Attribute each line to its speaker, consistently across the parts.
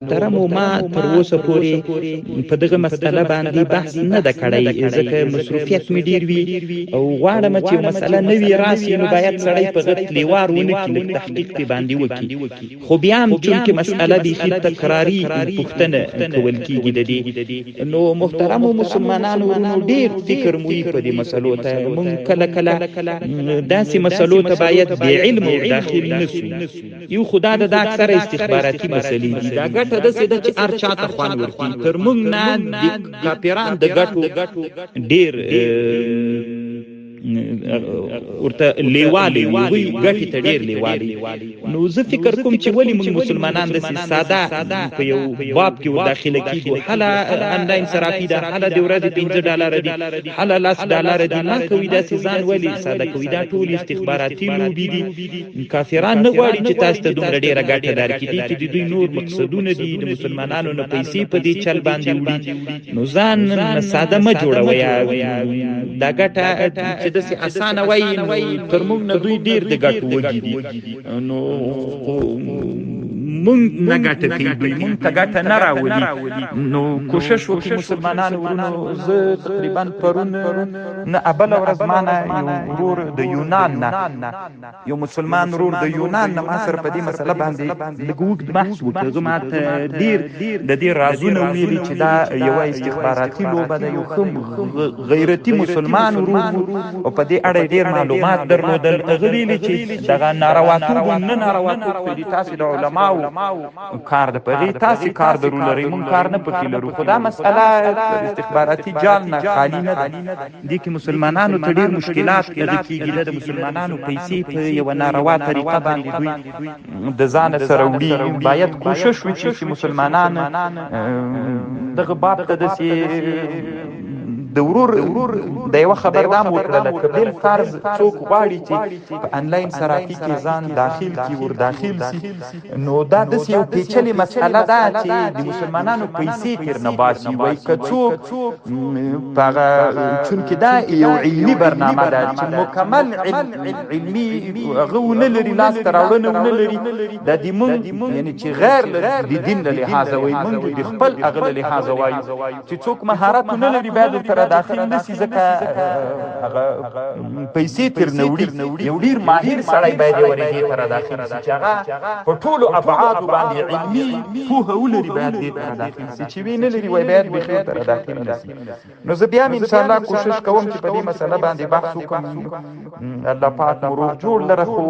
Speaker 1: محترمو ما تر اوسه پورې په دغه مسله باندې بحث نه ده کړی، ځکه مصروفیت مې ډیر وي او غواړم چې یو مسله نوي راسي نو باید سړی په غټ لیوار ونه کړي، لږ تحقیق پې باندې وکړي. خو بیا هم چونکې مسأله بیخي تکراري پوښتنه کول کېږي د دې، نو محترمو مسلمانانو ورونو ډېر فکر مو وي په دې مسلو ته. مونږ کله کله داسې مسلو ته باید بې علمه داخل نه سو. یو خدا د دا اکثره استخباراتي مسلې دي، دا ګټه داسې ده چې هر چا ته خوند ورکوي. تر موږ نه د کاپیران د ګټو ډېر ورته لیوالي وي، ګټې ته ډېر لیوالي. نو زه فکر کوم چې ولې موږ مسلمانان داسې ساده په یو باب کې ور داخله کېږو، هله انلاین صرافي ده، هله د ورځې $5 دي، هله $10 دي. ما کوي داسې ځان ولې ساده کوي؟ دا ټول استخباراتي لوبې دي. کافران نه غواړي چې تاسو ته دومره ډېره ګټه درکړي، چې د دوی نور مقصدونه دي د مسلمانانو نه پیسې په دې چل باندې وړي. نو ځان ساده مه جوړوئ. دا ګټه چې داسې اسانه وایي نو تر موږ نه دوی ډېر د ګټو وږي دي. نو مونږ نه ګټه کوي، دوی مونږ ته ګټه نه راولي. نو کوشش وکړي مسلمانانو ورونو. زه تقریبا پرون نه بله ورځ ما نه یو ورور د یونان نه، یو مسلمان ورور د یونان نه ما سره په دې مسله باندې لږ اوږد بحث وکړ. زه ما ته ډېر د دې رازونه ویلي چې دا یوه استخباراتي لوبه ده. یو ښه غیرتي مسلمان ورور او په دې اړه ډېر معلومات درلودل. هغه ویلي چې دغه نارواتوب نه نارواتوب پرې تاسې د علماو کار ده، په هغې تاسې کار درو لرئ، مونږ کار نه پکې لرو. خو دا مسئله استخباراتي جال نه خالي نه ده. دې کې مسلمانانو ته ډېر مشکلات پیدا کېږي. دا د مسلمانانو پیسې په یوه ناروا طریقه باندې دوی د ځانه سره وړي. باید کوشش وشي چې مسلمانان دغه باب ته داسې د ورور د یوه خبر دا م وکړله که بل فرض څوک غواړي چې په انلاین صرافي کې ځان داخل کړي ور داخل سي، نو دا داسې یو پیچلې مسئله ده چې د مسلمانانو پیسې ترې نه باسي. وایي که څوک په هغه چونکې دا یو علمي برنامه ده چې مکمل علمي هغه ونه لري، لاسته راوړنه ونه لري، دا د مونږ یعنې چې غیر د دین له لحاظه وایي، مونږ د خپل هغه له لحاظه وایو چې څوک مهارت ونه لري باید ورته داخل نسی، ځکه هغه پیسې ترې نه وړي. یو ډېر ماهر سړی باید یې ورې دې ته داخل سي چې هغه په ټولو ابعادو باندې علمي پوهه ولري، باید دې ته داخل سي. چې وی نه لري وایي باید بېخي ورته داخل نسي. نو زه بیا هم انشاءالله کوشش کوم چې په دې مسله باندې بحث وکړم. الله پاک مو روغ جوړ لره. خو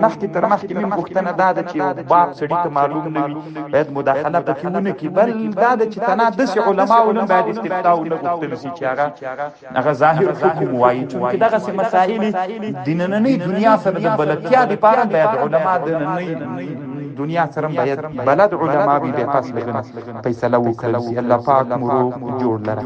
Speaker 1: مخکې تر مخکې مې پوښتنه دا ده چې یو باب سړي ته معلوم نه وي باید مداخله پکې ونه کړي. بل دا ده چې تنها داسې علماو نه باید استفتاء ونه غوښتل سي چې هغه ظاهر حکم وایي، چونکې دغسې مسایل د نننۍ دنیا سره د بلدتیا دپاره باید علما د نننۍ دنیا سره باید بلد علما وي، بیا پس لږ فیصله وکړل سي. الله پاک مو روغ جوړ لره.